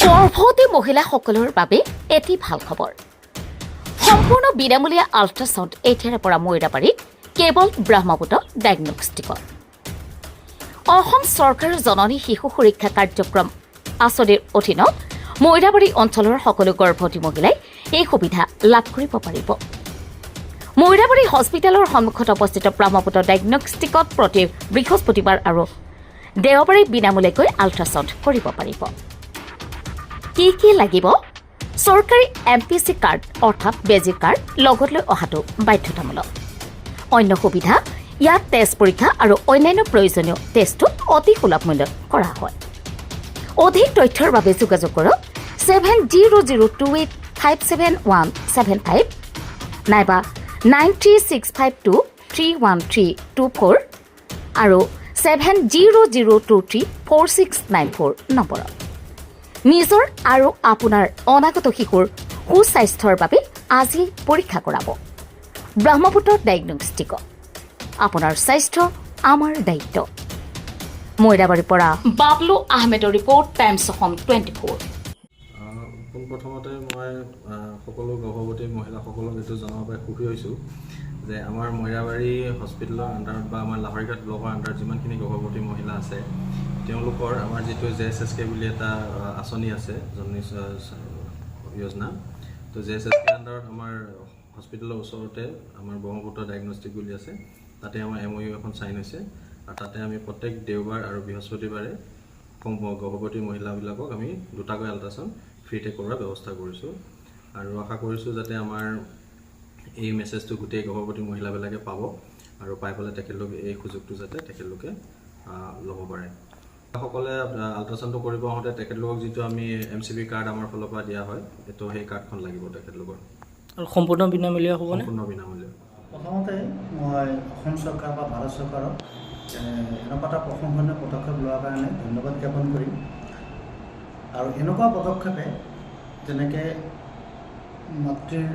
গৰ্ভৱতী মহিলাসকলৰ বাবে এটি ভাল খবৰ। সম্পূৰ্ণ বিনামূলীয়া আল্ট্ৰাচাউণ্ড এতিয়াৰে পৰা মইৰাবাৰীত কেৱল ব্ৰহ্মপুত্ৰ ডায়েগনষ্টিকত। অসম চৰকাৰৰ জননী শিশু সুৰক্ষা কাৰ্যক্ৰম আঁচনিৰ অধীনত মইৰাবাৰী অঞ্চলৰ সকলো গৰ্ভৱতী মহিলাই এই সুবিধা লাভ কৰিব পাৰিব। মইৰাবাৰী হস্পিটেলৰ সন্মুখত অৱস্থিত ব্ৰহ্মপুত্ৰ ডায়েগনষ্টিকত প্ৰতি বৃহস্পতিবাৰ আৰু দেওবাৰে বিনামূলীয়াকৈ আল্ট্ৰাচাউণ্ড কৰিব পাৰিব। কি লাগিব? চৰকাৰী MPC কাৰ্ড অৰ্থাৎ বেজী কাৰ্ড লগত লৈ অহাটো বাধ্যতামূলক। অন্য সুবিধা ইয়াত তেজ পৰীক্ষা আৰু অন্যান্য প্ৰয়োজনীয় টেষ্টটো অতি সুলভ মূল্যত কৰা হয়। অধিক তথ্যৰ বাবে যোগাযোগ কৰক 7002857175 নাইবা 9365231324 আৰু 7002344694 নম্বৰত। নিজৰ আৰু আপোনাৰ অনাগত শিশুৰ সুস্বাস্থ্যৰ বাবে আজি পৰীক্ষা কৰাব। ব্ৰহ্মপুত্ৰ ডায়েগনষ্টিকত আপোনাৰ স্বাস্থ্য আমাৰ দায়িত্ব। মইৰাবাৰীৰ পৰা বাবলু আহমেদৰ ৰিপৰ্ট, টাইমছ অসম 24। পোনপ্ৰথমতে মই সকলো গৰ্ভৱতী মহিলাসকলক এইটো জনাব পাই সুখী হৈছোঁ যে আমাৰ মইৰাবাৰী হস্পিটেলৰ আণ্ডাৰত বা আমাৰ লাহৰীঘাট ব্লকৰ আণ্ডাৰত যিমানখিনি গৰ্ভৱতী মহিলা আছে তেওঁলোকৰ আমাৰ যিটো JSSK বুলি এটা আঁচনি আছে জননী যোজনা, তো JSSK আণ্ডাৰত আমাৰ হস্পিটেলৰ ওচৰতে আমাৰ ব্ৰহ্মপুত্ৰ ডায়েগনষ্টিক বুলি আছে, তাতে আমাৰ MOU এখন চাইন হৈছে আৰু তাতে আমি প্ৰত্যেক দেওবাৰ আৰু বৃহস্পতিবাৰে গৰ্ভৱতী মহিলাবিলাকক আমি দুটাকৈ আল্ট্ৰাচাউণ্ড ফ্ৰীতে কৰাৰ ব্যৱস্থা কৰিছোঁ আৰু আশা কৰিছোঁ যাতে আমাৰ এই মেছেজটো গোটেই গৰ্ভৱতী মহিলাবিলাকে পাব আৰু পাই পেলাই তেখেতলোকে এই সুযোগটো যাতে তেখেতলোকে ল'ব পাৰে। সকলে আল্ট্ৰাচাউণ্ডটো কৰিব আহোঁতে তেখেতলোকক যিটো আমি MCB কাৰ্ড আমাৰ ফালৰ পৰা দিয়া হয়, এইটো সেই কাৰ্ডখন লাগিব তেখেতলোকৰ। আৰু সম্পূৰ্ণ বিনামূলীয়া হ'ব? সম্পূৰ্ণ বিনামূলীয়া। প্ৰথমতে মই অসম চৰকাৰ বা ভাৰত চৰকাৰক এনেকুৱা এটা প্ৰশংসনীয় পদক্ষেপ লোৱাৰ কাৰণে ধন্যবাদ জ্ঞাপন কৰিম। আৰু এনেকুৱা পদক্ষেপে যেনেকৈ মাতৃৰ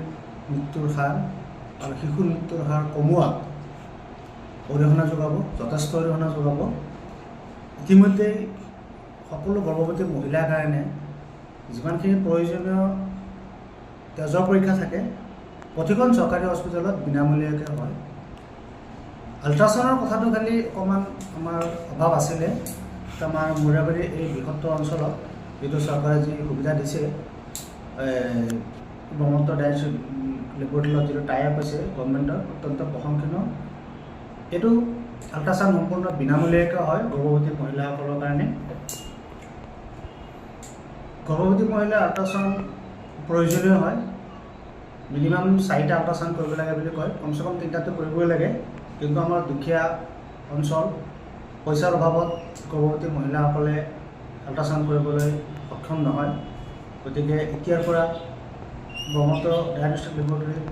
মৃত্যুৰ হাৰ আৰু শিশুৰ মৃত্যুৰ হাৰ কমোৱাত অৰিহণা যোগাব, যথেষ্ট অৰিহণা যোগাব। ইতিমধ্যে সকলো গৰ্ভৱতী মহিলাৰ কাৰণে যিমানখিনি প্ৰয়োজনীয় তেজৰ পৰীক্ষা থাকে প্ৰতিখন চৰকাৰী হস্পিটেলত বিনামূলীয়াকৈ হয়। আল্ট্ৰাচাউণ্ডৰ কথাটো খালি অকণমান আমাৰ অভাৱ আছিলে। আমাৰ মইৰাবাৰী এই বৃহত্তৰ অঞ্চলত যিটো চৰকাৰে যি সুবিধা দিছে, ব্ৰহ্মপুত্ৰ ডায়েগনষ্টিক লেবৰেটৰীৰ যিটো টাই আপ হৈছে গভৰ্ণমেণ্টৰ, অত্যন্ত প্ৰশংসনীয়। এইটো আল্ট্ৰাচাউণ্ড সম্পূৰ্ণ বিনামূলীয়াকৈ হয় গৰ্ভৱতী মহিলাসকলৰ কাৰণে। গৰ্ভৱতী মহিলাৰ আল্ট্ৰাচাউণ্ড প্ৰয়োজনীয় হয়। মিনিমাম 4টা আল্ট্ৰাচাউণ্ড কৰিব লাগে বুলি কয়, কমচে কম 3টাটো কৰিবই লাগে। কিন্তু আমাৰ দুখীয়া অঞ্চল, পইচাৰ অভাৱত গৰ্ভৱতী মহিলাসকলে আল্ট্ৰাচাউণ্ড কৰিবলৈ সক্ষম নহয়। গতিকে এতিয়াৰ পৰা ব্ৰহ্মপুত্ৰ ডায়েগনষ্টিক লেবৰেটৰীত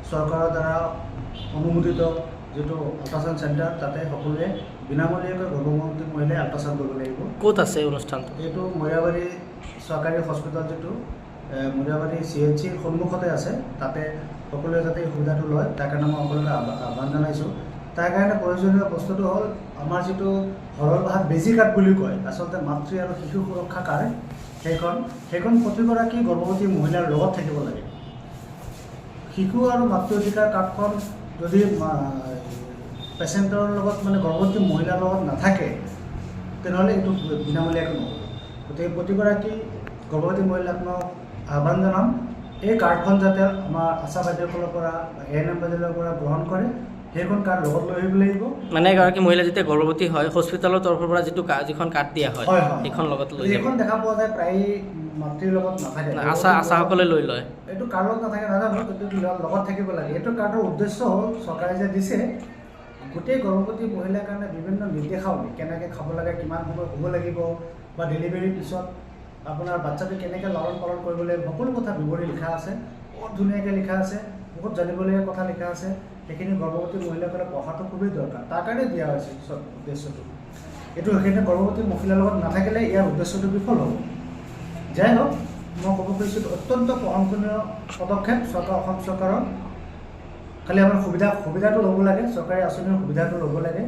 চৰকাৰৰ দ্বাৰা অনুমোদিত যিটো আল্ট্ৰাচাউণ্ড চেণ্টাৰ, তাতে সকলোৱে বিনামূলীয়াকৈ গৰ্ভৱতী মহিলাই আল্ট্ৰাচাউণ্ড কৰিব লাগিব। ক'ত আছে অনুষ্ঠানটো? এইটো মইৰাবাৰী চৰকাৰী হস্পিটেল, যিটো মইৰাবাৰী CHCৰ সন্মুখতে আছে, তাতে সকলোৱে যাতে এই সুবিধাটো লয় তাৰ কাৰণে মই সকলোকে আহ্বান জনাইছোঁ। তাৰ কাৰণে প্ৰয়োজনীয় বস্তুটো হ'ল আমাৰ যিটো সৰল ভাষাত বেজী কাৰ্ড বুলি কয়, আচলতে মাতৃ আৰু শিশু সুৰক্ষা কাৰ্ড, সেইখন প্ৰতিগৰাকী গৰ্ভৱতী মহিলাৰ লগত থাকিব লাগে। শিশু আৰু মাতৃ অধিকাৰ কাৰ্ডখন যদি পেচেণ্টৰ লগত মানে গৰ্ভৱতী মহিলাৰ লগত নাথাকে তেনেহ'লে এইটো বিনামূলীয়াকৈ নহ'ব। গতিকে প্ৰতিগৰাকী গৰ্ভৱতী মহিলাক মই আহ্বান জনাম, এই কাৰ্ডখন যাতে আমাৰ আশা বাইদেউসকলৰ পৰা বা ANM বাইদেউৰ পৰা গ্ৰহণ কৰে, সেইখন কাৰ্ড লগত লৈ আহিব লাগিব। মানে এগৰাকী মহিলা যেতিয়া গৰ্ভৱতী হয় হস্পিটেলৰ তৰফৰ পৰা যিখন কাৰ্ড দিয়া হয় সেইখন লগত লৈ যাব। এইখন দেখা পোৱা যায় প্ৰায় মাতৃৰ লগত নাথাকে, আশাসকলে লৈ লয়। এইটো কাৰ্ডত নাথাকে নাজানো, কিন্তু লগত থাকিব লাগে। এইটো কাৰ্ডৰ উদ্দেশ্য হ'ল চৰকাৰে যে দিছে গোটেই গৰ্ভৱতী মহিলাৰ কাৰণে বিভিন্ন নিৰ্দেশাৱলী, কেনেকৈ খাব লাগে, কিমান সময় শুব লাগিব, বা ডেলিভাৰীৰ পিছত আপোনাৰ বাচ্চাটো কেনেকৈ লালন পালন কৰিব লাগিব, সকলো কথা বিৱৰি লিখা আছে, বহুত ধুনীয়াকৈ লিখা আছে, বহুত জানিবলগীয়া কথা লিখা আছে। সেইখিনি গৰ্ভৱতী মহিলাসকলে পঢ়াটো খুবেই দৰকাৰ, তাৰ কাৰণে দিয়া হৈছে উদ্দেশ্যটো। এইটো সেইখিনি গৰ্ভৱতী মহিলাৰ লগত নাথাকিলে ইয়াৰ উদ্দেশ্যটো বিফল হ'ব। যাই হওক, মই ক'ব খুজিছোঁ অত্যন্ত প্ৰশংসনীয় পদক্ষেপ অসম চৰকাৰৰ। খালি আমাৰ সুবিধাটো ল'ব লাগে, চৰকাৰী আঁচনিৰ সুবিধাটো ল'ব লাগে।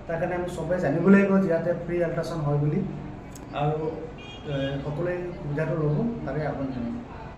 তাৰ কাৰণে আমি চবেই জানিব লাগিব যে ইয়াতে ফ্ৰী আল্ট্ৰাচাউণ্ড হয় বুলি। আৰু সকলোৱে সুবিধাটো ল'ব তাৰে আহ্বান জনাম।